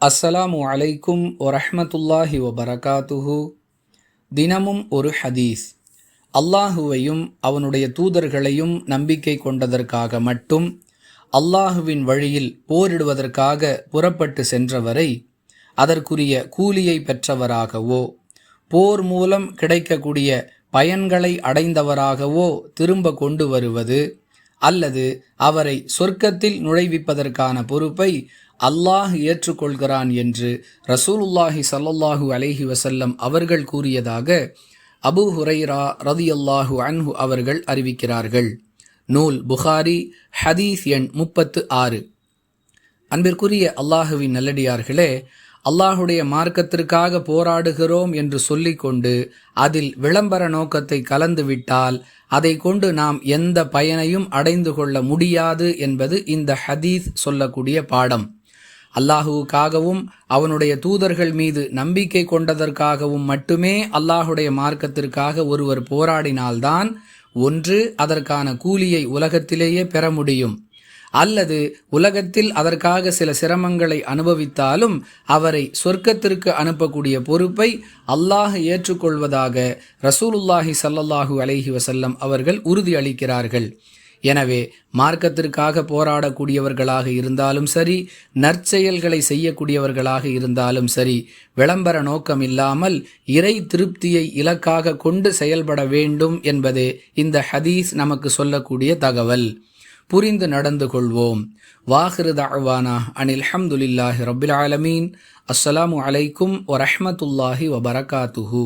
அஸ்ஸலாமு அலைக்கும் வரஹ்மத்துல்லாஹி வபரகாத்துஹு. தினமும் ஒரு ஹதீஸ். அல்லாஹுவையும் அவனுடைய தூதர்களையும் நம்பிக்கை கொண்டதற்காக மட்டும் அல்லாஹுவின் வழியில் போரிடுவதற்காக புறப்பட்டு சென்றவரை அதற்குரிய கூலியை பெற்றவராகவோ, போர் மூலம் கிடைக்கக்கூடிய பயன்களை அடைந்தவராகவோ திரும்ப கொண்டு வருவது அல்லது அவரை சொர்க்கத்தில் நுழைவிப்பதற்கான பொறுப்பை அல்லாஹ் ஏற்றுக்கொள்கிறான் என்று ரசூலுல்லாஹி ஸல்லல்லாஹு அலைஹி வஸல்லம் அவர்கள் கூறியதாக அபூ ஹுரைரா ரலியல்லாஹு அன்ஹு அவர்கள் அறிவிக்கிறார்கள். நூல் புகாரி, ஹதீஸ் எண் 36. அன்பிற்குரிய அல்லாஹுவின் நல்லடியார்களே, அல்லாஹுடைய மார்க்கத்திற்காக போராடுகிறோம் என்று சொல்லிக்கொண்டு அதில் விளம்பர நோக்கத்தை கலந்துவிட்டால் அதை கொண்டு நாம் எந்த பயனையும் அடைந்து கொள்ள முடியாது என்பது இந்த ஹதீஸ் சொல்லக்கூடிய பாடம். அல்லாஹுவுக்காகவும் அவனுடைய தூதர்கள் மீது நம்பிக்கை கொண்டதற்காகவும் மட்டுமே அல்லாஹுடைய மார்க்கத்திற்காக ஒருவர் போராடினால்தான் ஒன்று அதற்கான கூலியை உலகத்திலேயே பெற முடியும், அல்லது உலகத்தில் அதற்காக சில சிரமங்களை அனுபவித்தாலும் அவரை சொர்க்கத்திற்கு அனுப்பக்கூடிய பொறுப்பை அல்லாஹ் ஏற்றுக்கொள்வதாக ரசூலுல்லாஹி ஸல்லல்லாஹு அலைஹி வஸல்லம் அவர்கள் உறுதியளிக்கிறார்கள். எனவே மார்க்கத்திற்காக போராடக்கூடியவர்களாக இருந்தாலும் சரி, நற்செயல்களை செய்யக்கூடியவர்களாக இருந்தாலும் சரி, விளம்பர நோக்கம் இல்லாமல் இறை திருப்தியை இலக்காக கொண்டு செயல்பட வேண்டும் என்பதே இந்த ஹதீஸ் நமக்கு சொல்லக்கூடிய தகவல். புரிந்து நடந்து கொள்வோம். வாஹிரு தஅவானா அனில் ஹம்துலில்லாஹி ரப்பில் ஆலமீன். அஸ்ஸலாமு அலைக்கும் வரஹ்மத்துல்லாஹி வபரகாத்துஹு.